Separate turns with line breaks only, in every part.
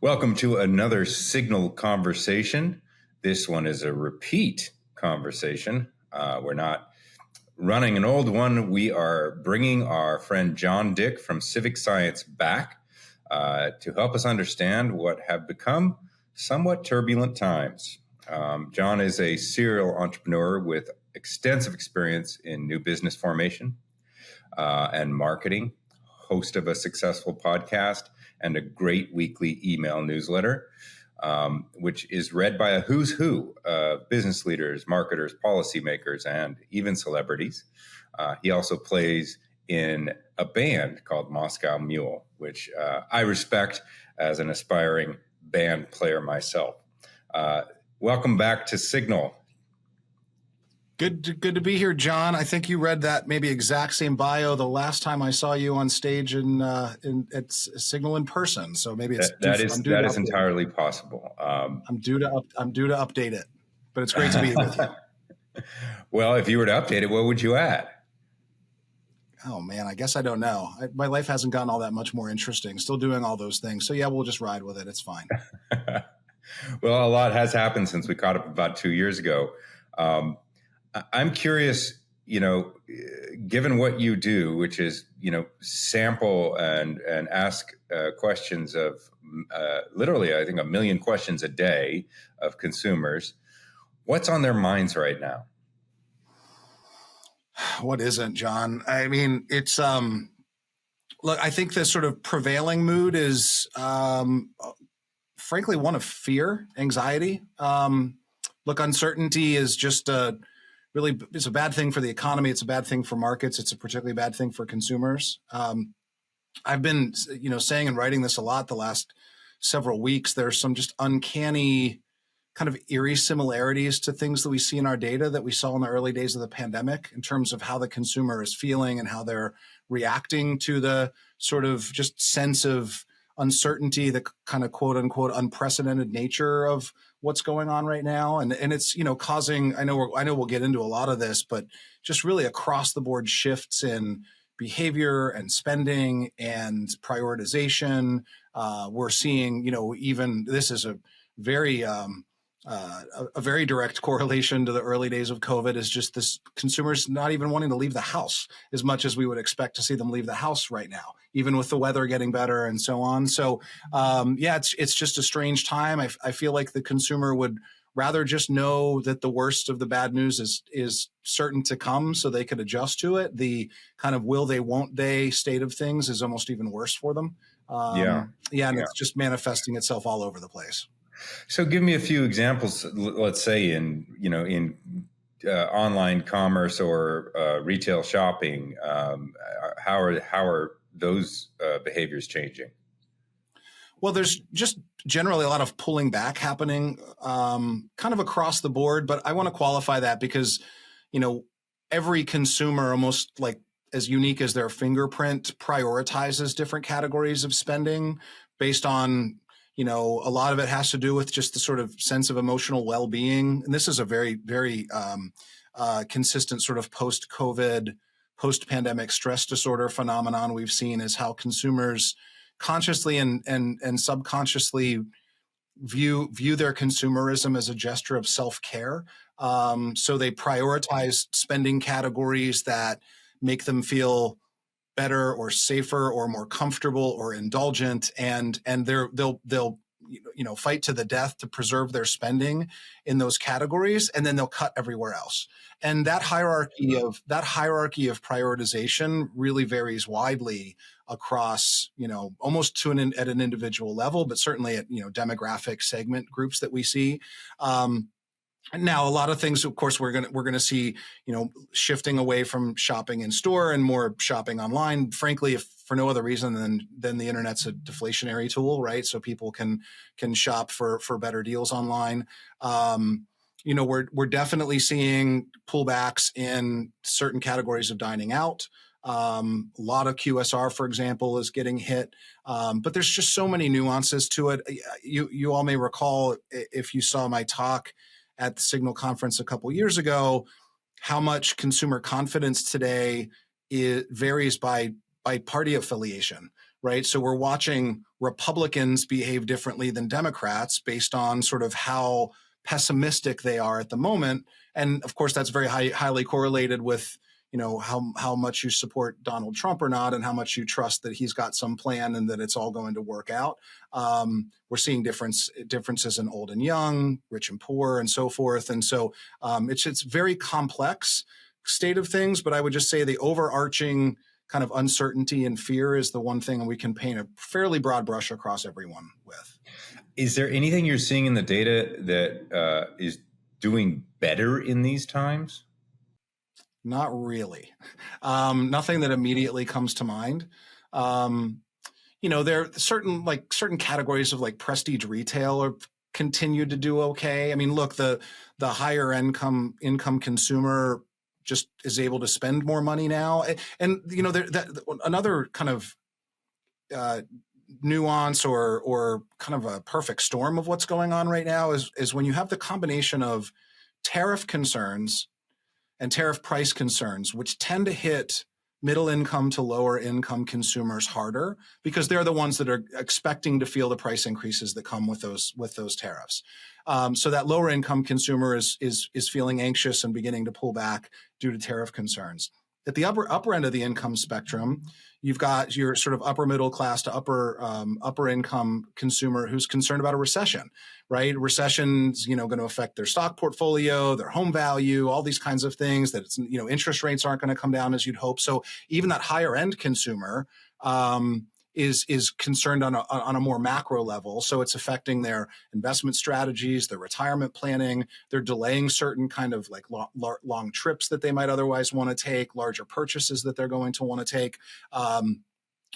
Welcome to another Signal conversation. This one is a repeat conversation. We're not running an old one. We are bringing our friend John Dick from CivicScience back to help us understand what have become somewhat turbulent times. John is a serial entrepreneur with extensive experience in new business formation and marketing, host of a successful podcast, and a great weekly email newsletter, which is read by a who's who of business leaders, marketers, policymakers, and even celebrities. He also plays in a band called Moscow Mule, which I respect as an aspiring band player myself. Welcome back to Signal.
Good to be here, John. I think you read that maybe exact same bio the last time I saw you on stage at Signal in person. So maybe it's
that is entirely possible.
I'm due to update it, but it's great to be with you.
Well, if you were to update it, what would you add?
Oh man, I guess I don't know. My life hasn't gotten all that much more interesting. Still doing all those things. So yeah, we'll just ride with it. It's fine.
Well, a lot has happened since we caught up about 2 years ago. I'm curious, given what you do, which is, sample and ask questions of literally, I think, 1 million questions a day of consumers. What's on their minds right now?
What isn't, John? I mean, it's look, I think the sort of prevailing mood is frankly one of fear, anxiety. Look, uncertainty is just it's a bad thing for the economy. It's a bad thing for markets. It's a particularly bad thing for consumers. I've been, saying and writing this a lot the last several weeks. There's some just uncanny kind of eerie similarities to things that we see in our data that we saw in the early days of the pandemic in terms of how the consumer is feeling and how they're reacting to the sort of just sense of uncertainty, the kind of quote unquote unprecedented nature of what's going on right now. And it's, causing, I know we'll get into a lot of this, but just really across the board shifts in behavior and spending and prioritization. We're seeing, even this is a very direct correlation to the early days of COVID is just this consumers not even wanting to leave the house as much as we would expect to see them leave the house right now, even with the weather getting better and so on. So, it's just a strange time. I feel like the consumer would rather just know that the worst of the bad news is certain to come so they could adjust to it. The kind of will they, won't they state of things is almost even worse for them. And it's just manifesting itself all over the place.
So give me a few examples, let's say in online commerce or retail shopping. How are those behaviors changing?
Well, there's just generally a lot of pulling back happening kind of across the board. But I want to qualify that because, every consumer, almost like as unique as their fingerprint, prioritizes different categories of spending based on a lot of it has to do with just the sort of sense of emotional well-being. And this is a very, very consistent sort of post-COVID, post-pandemic stress disorder phenomenon we've seen is how consumers consciously and subconsciously view their consumerism as a gesture of self-care. So they prioritize spending categories that make them feel better or safer or more comfortable or indulgent, and they'll fight to the death to preserve their spending in those categories, and then they'll cut everywhere else. And that hierarchy of prioritization really varies widely across almost at an individual level, but certainly at demographic segment groups that we see. Now, a lot of things, of course, we're gonna see, shifting away from shopping in store and more shopping online. Frankly, if for no other reason than the internet's a deflationary tool, right? So people can shop for better deals online. We're definitely seeing pullbacks in certain categories of dining out. A lot of QSR, for example, is getting hit. But there's just so many nuances to it. You all may recall, if you saw my talk at the Signal conference a couple years ago, how much consumer confidence today varies by party affiliation, right? So we're watching Republicans behave differently than Democrats based on sort of how pessimistic they are at the moment. And of course, that's very highly correlated with, how much you support Donald Trump or not, and how much you trust that he's got some plan and that it's all going to work out. We're seeing differences in old and young, rich and poor, and so forth. And so it's very complex state of things, but I would just say the overarching kind of uncertainty and fear is the one thing we can paint a fairly broad brush across everyone with.
Is there anything you're seeing in the data that is doing better in these times?
Not really. Nothing that immediately comes to mind. There are certain categories of like prestige retail are continue to do okay. I mean, look, the higher income consumer just is able to spend more money now, and another kind of nuance or kind of a perfect storm of what's going on right now is when you have the combination of tariff concerns and tariff price concerns, which tend to hit middle income to lower income consumers harder because they're the ones that are expecting to feel the price increases that come with those tariffs. So that lower income consumer is feeling anxious and beginning to pull back due to tariff concerns. At the upper end of the income spectrum, you've got your sort of upper middle class to upper income consumer who's concerned about a recession, right? Recession's going to affect their stock portfolio, their home value, all these kinds of things. That it's interest rates aren't going to come down as you'd hope. So even that higher end consumer is concerned on a more macro level. So it's affecting their investment strategies, their retirement planning. They're delaying certain kind of like long trips that they might otherwise want to take, larger purchases that they're going to want to take.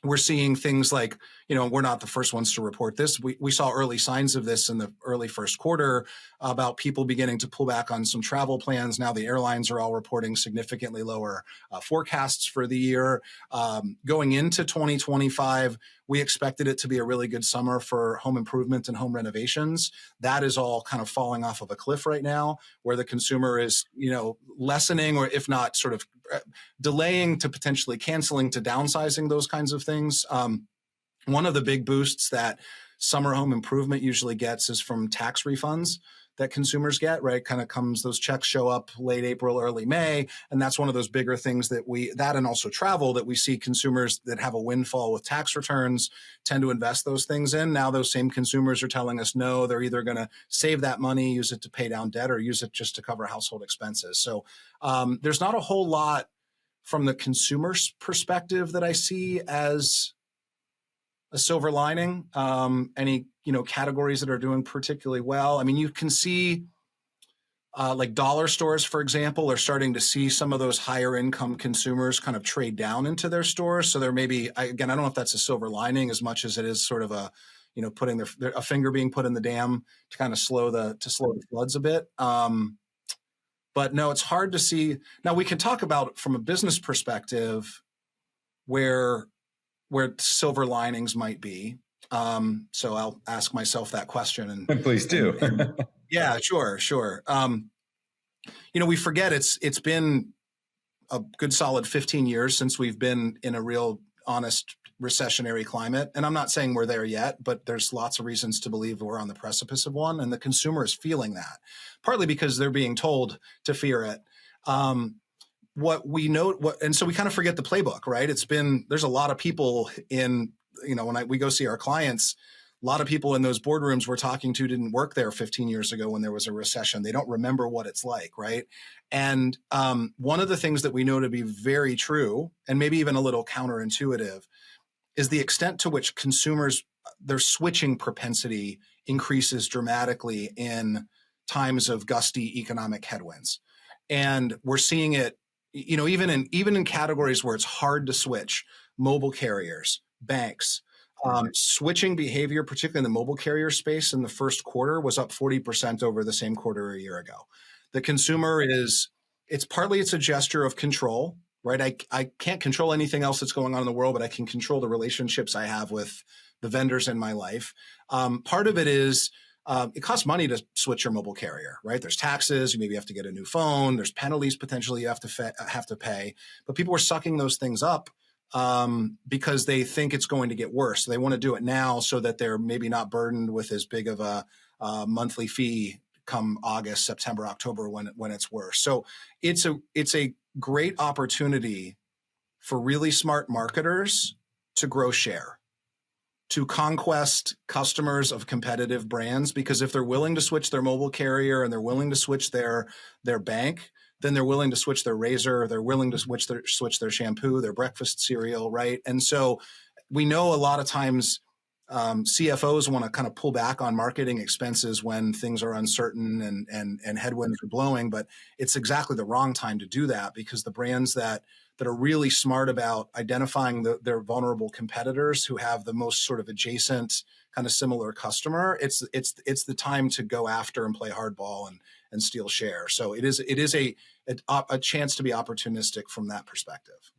We're seeing things like, we're not the first ones to report this. We saw early signs of this in the early first quarter about people beginning to pull back on some travel plans. Now the airlines are all reporting significantly lower forecasts for the year. Going into 2025, we expected it to be a really good summer for home improvement and home renovations. That is all kind of falling off of a cliff right now, where the consumer is, lessening, or if not sort of delaying to potentially canceling to downsizing, those kinds of things. One of the big boosts that summer home improvement usually gets is from tax refunds that consumers get, right? Kind of those checks show up late April, early May. And that's one of those bigger things and also travel, that we see consumers that have a windfall with tax returns tend to invest those things in. Now those same consumers are telling us, no, they're either going to save that money, use it to pay down debt, or use it just to cover household expenses. So there's not a whole lot from the consumer's perspective that I see as a silver lining. Any categories that are doing particularly well. I mean, you can see like dollar stores, for example, are starting to see some of those higher income consumers kind of trade down into their stores. So there may be, again, I don't know if that's a silver lining as much as it is sort of a, putting a finger being put in the dam to kind of slow the floods a bit. But no, it's hard to see. Now we can talk about from a business perspective where silver linings might be. So I'll ask myself that question.
And please do.
Yeah, sure. We forget it's been a good solid 15 years since we've been in a real honest recessionary climate. And I'm not saying we're there yet, but there's lots of reasons to believe we're on the precipice of one. And the consumer is feeling that, partly because they're being told to fear it. And so we kind of forget the playbook, right? There's a lot of people when we go see our clients, a lot of people in those boardrooms we're talking to didn't work there 15 years ago when there was a recession. They don't remember what it's like, right? And one of the things that we know to be very true, and maybe even a little counterintuitive, is the extent to which consumers, their switching propensity increases dramatically in times of gusty economic headwinds. And we're seeing it, even in categories where it's hard to switch, mobile carriers, banks, switching behavior, particularly in the mobile carrier space in the first quarter, was up 40% over the same quarter a year ago. The consumer it's a gesture of control, right? I can't control anything else that's going on in the world, but I can control the relationships I have with the vendors in my life. Part of it is, it costs money to switch your mobile carrier, right? There's taxes. You maybe have to get a new phone. There's penalties potentially you have to pay. But people were sucking those things up because they think it's going to get worse. They want to do it now so that they're maybe not burdened with as big of a monthly fee come August, September, October when it's worse. So it's a great opportunity for really smart marketers to grow share, to conquest customers of competitive brands, because if they're willing to switch their mobile carrier and they're willing to switch their bank, then they're willing to switch their razor, they're willing to switch their shampoo, their breakfast cereal, right? And so we know a lot of times CFOs want to kind of pull back on marketing expenses when things are uncertain and headwinds are blowing, but it's exactly the wrong time to do that, because the brands that are really smart about identifying their vulnerable competitors who have the most sort of adjacent kind of similar customer, it's the time to go after and play hardball and steal share. So it is a chance to be opportunistic from that perspective.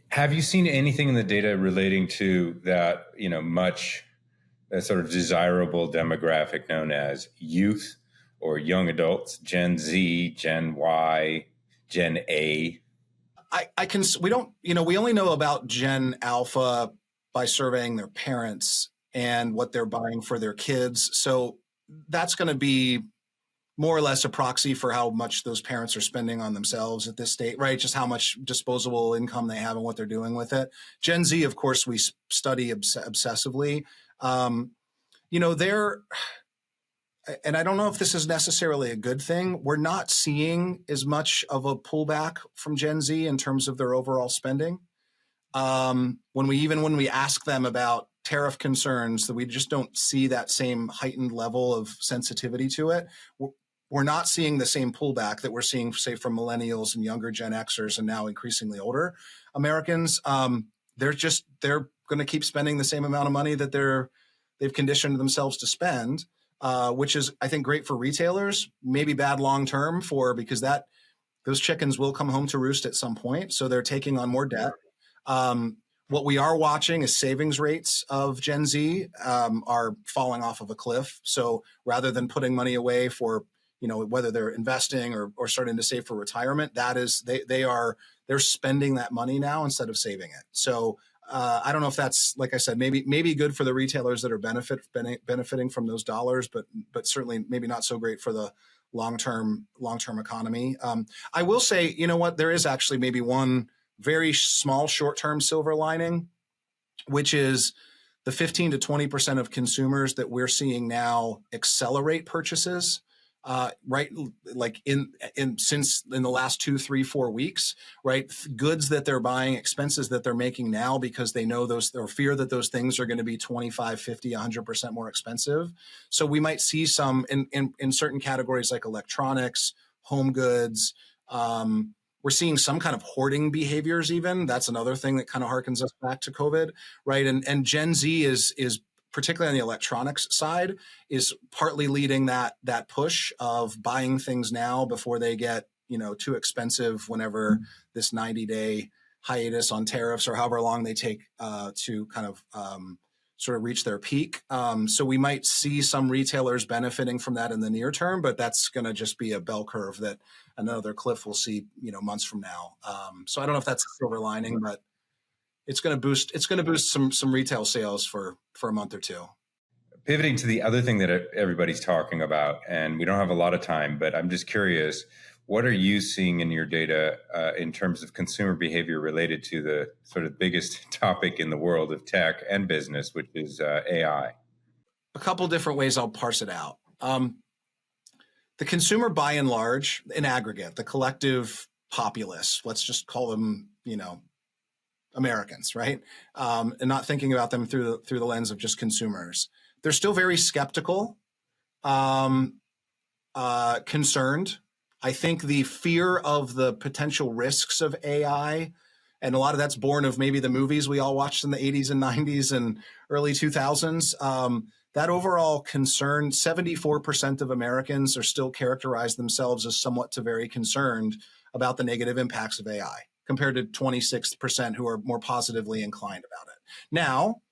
Have you seen anything in the data relating to that, much sort of desirable demographic known as youth or young adults, Gen Z, Gen Y, Gen A?
We only know about Gen Alpha by surveying their parents and what they're buying for their kids. So that's going to be more or less a proxy for how much those parents are spending on themselves at this state, right? Just how much disposable income they have and what they're doing with it. Gen Z, of course, we study obsessively. And I don't know if this is necessarily a good thing. We're not seeing as much of a pullback from Gen Z in terms of their overall spending. When we ask them about tariff concerns, that we just don't see that same heightened level of sensitivity to it. We're not seeing the same pullback that we're seeing, say, from millennials and younger Gen Xers and now increasingly older Americans. They're going to keep spending the same amount of money that they've conditioned themselves to spend, which is, I think, great for retailers, maybe bad long term because those chickens will come home to roost at some point. So they're taking on more debt. What we are watching is savings rates of Gen Z are falling off of a cliff. So rather than putting money away for, whether they're investing or starting to save for retirement, that is, they're spending that money now instead of saving it. So I don't know if that's, like I said, maybe good for the retailers that are benefiting from those dollars, but certainly maybe not so great for the long-term economy. I will say, there is actually maybe one very small short-term silver lining, which is the 15 to 20% of consumers that we're seeing now accelerate purchases. Right, like since in the last 2, 3, 4 weeks, right? Goods that they're buying, expenses that they're making now because they know those or fear that those things are going to be 25, 50, 100% more expensive. So we might see some in certain categories like electronics, home goods. We're seeing some kind of hoarding behaviors. Even that's another thing that kind of harkens us back to COVID, right? And Gen Z is particularly on the electronics side, is partly leading that push of buying things now before they get too expensive whenever this 90-day hiatus on tariffs or however long they take to kind of sort of reach their peak. So we might see some retailers benefiting from that in the near term, but that's going to just be a bell curve that another cliff we'll see months from now. So I don't know if that's a silver lining, but it's going to boost some retail sales for a month or two.
Pivoting to the other thing that everybody's talking about, and we don't have a lot of time, but I'm just curious, what are you seeing in your data in terms of consumer behavior related to the sort of biggest topic in the world of tech and business, which is AI?
A couple different ways I'll parse it out. The consumer, by and large, in aggregate, the collective populace, let's just call them, Americans, right? And not thinking about them through the lens of just consumers. They're still very skeptical, concerned. I think the fear of the potential risks of AI, and a lot of that's born of maybe the movies we all watched in the 80s and 90s and early 2000s. That overall concern, 74% of Americans are still characterize themselves as somewhat to very concerned about the negative impacts of AI, compared to 26% who are more positively inclined about it. Now,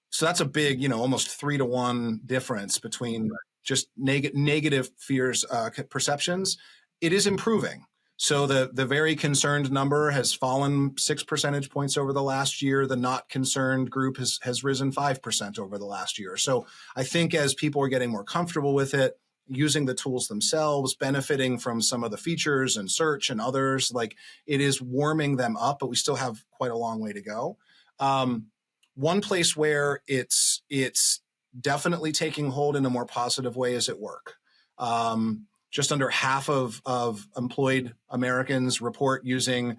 so that's a big, almost 3-to-1 difference between just negative fears, perceptions. It is improving. So the very concerned number has fallen 6 percentage points over the last year. The not concerned group has risen 5% over the last year. So I think as people are getting more comfortable with it, using the tools themselves, benefiting from some of the features and search and others, like it is warming them up, but we still have quite a long way to go. One place where it's definitely taking hold in a more positive way is at work. Just under half of employed Americans report using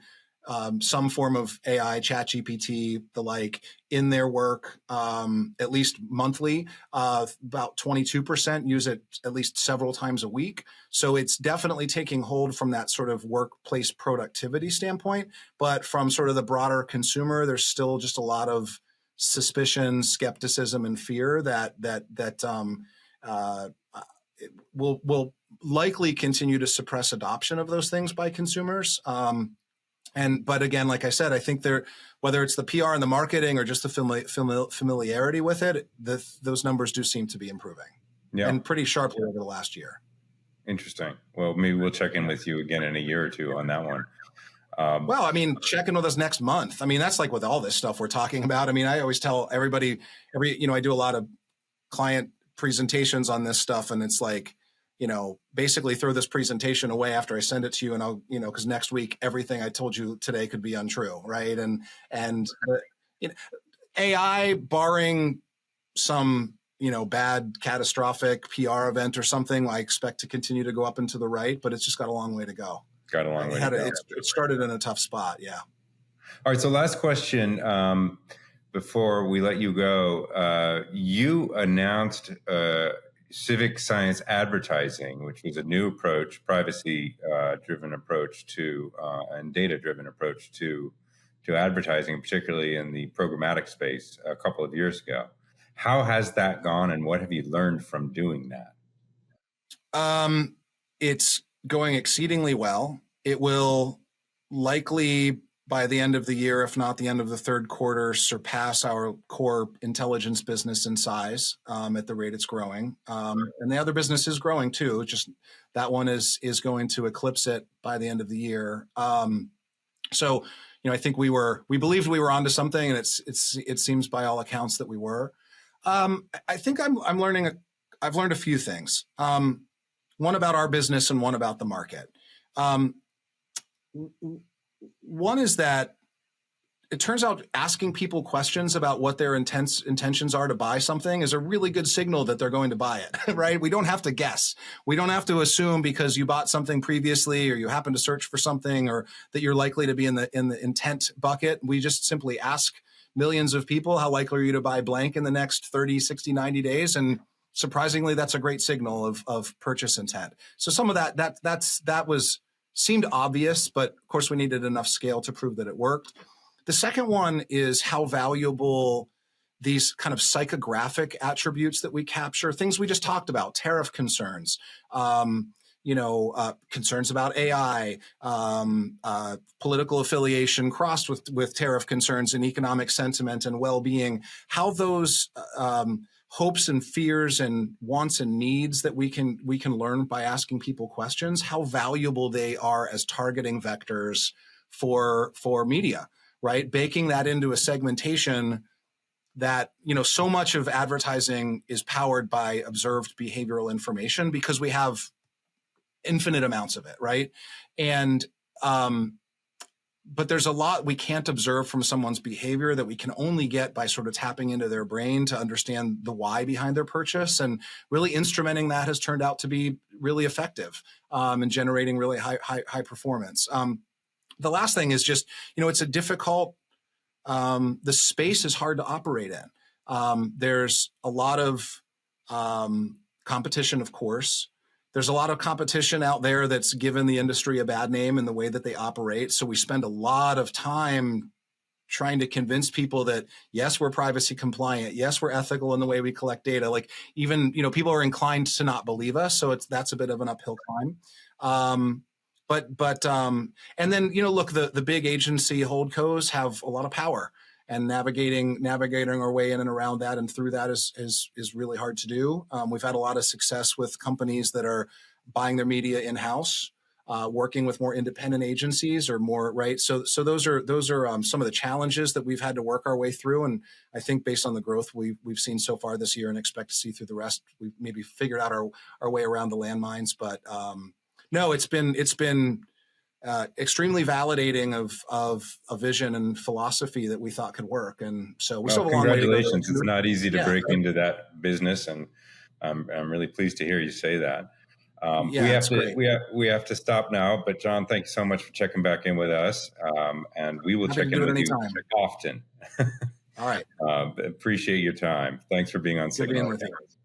some form of AI, ChatGPT, the like, in their work, at least monthly. About 22% use it at least several times a week. So it's definitely taking hold from that sort of workplace productivity standpoint. But from sort of the broader consumer, there's still just a lot of suspicion, skepticism, and fear that will likely continue to suppress adoption of those things by consumers. But again, like I said, I think whether it's the PR and the marketing or just the familiarity with it, those numbers do seem to be improving, and pretty sharply over the last year.
Interesting. Well, maybe we'll check in with you again in a year or two on that one.
Well, I mean, check in with us next month. I mean, that's like with all this stuff we're talking about. I mean, I always tell everybody, I do a lot of client presentations on this stuff, and it's like, basically throw this presentation away after I send it to you, and I'll, because next week everything I told you today could be untrue, right? And AI, barring some bad catastrophic PR event or something, I expect to continue to go up and to the right, but it's just got a long way to go.
Got a long way to go.
It started in a tough spot, yeah.
All right, so last question before we let you go. You announced CivicScience advertising, which was a new approach, privacy-driven approach to and data-driven approach to advertising, particularly in the programmatic space, a couple of years ago. How has that gone, and what have you learned from doing that?
It's going exceedingly well. It will likely, by the end of the year, if not the end of the third quarter, surpass our core intelligence business in size at the rate it's growing. And the other business is growing too. Just that one is going to eclipse it by the end of the year. So, I think we believed we were onto something, and it seems by all accounts that we were. I think I've learned a few things. One about our business and one about the market. One is that it turns out asking people questions about what their intentions are to buy something is a really good signal that they're going to buy it, right? We don't have to guess. We don't have to assume because you bought something previously or you happen to search for something or that you're likely to be in the intent bucket. We just simply ask millions of people, how likely are you to buy blank in the next 30, 60, 90 days? And surprisingly, that's a great signal of purchase intent. So some of that seemed obvious, but of course we needed enough scale to prove that it worked. The second one is how valuable these kind of psychographic attributes that we capture, things we just talked about, tariff concerns, concerns about AI, political affiliation crossed with tariff concerns and economic sentiment and well-being, how those hopes and fears and wants and needs that we can learn by asking people questions, how valuable they are as targeting vectors for media, right? Baking that into a segmentation that, so much of advertising is powered by observed behavioral information because we have infinite amounts of it, right? And but there's a lot we can't observe from someone's behavior that we can only get by sort of tapping into their brain to understand the why behind their purchase. And really instrumenting that has turned out to be really effective in generating really high performance. The last thing is just, it's a difficult, the space is hard to operate in. There's a lot of competition, of course. There's a lot of competition out there that's given the industry a bad name in the way that they operate. So we spend a lot of time trying to convince people that, yes, we're privacy compliant. Yes, we're ethical in the way we collect data. Like even, people are inclined to not believe us. So that's a bit of an uphill climb. And then, look, the big agency holdcos have a lot of power, and navigating our way in and around that and through that is really hard to do. We've had a lot of success with companies that are buying their media in-house. working with more independent agencies or more, right? So those are some of the challenges that we've had to work our way through. And I think based on the growth we've seen so far this year and expect to see through the rest, we've maybe figured out our way around the landmines. But no, it's been extremely validating of a vision and philosophy that we thought could work. And so we still
Well,
have a long way to go.
congratulations. It's not easy to
Yeah,
break into that business, and I'm really pleased to hear you say that.
yeah, it's great.
We have to stop now, but John, thank you so much for checking back in with us, and we will
Happy to
check
do
in
it
with you
anytime.
often.
All right.
Appreciate your time. Thanks for being on
Good being
Signal.
with you.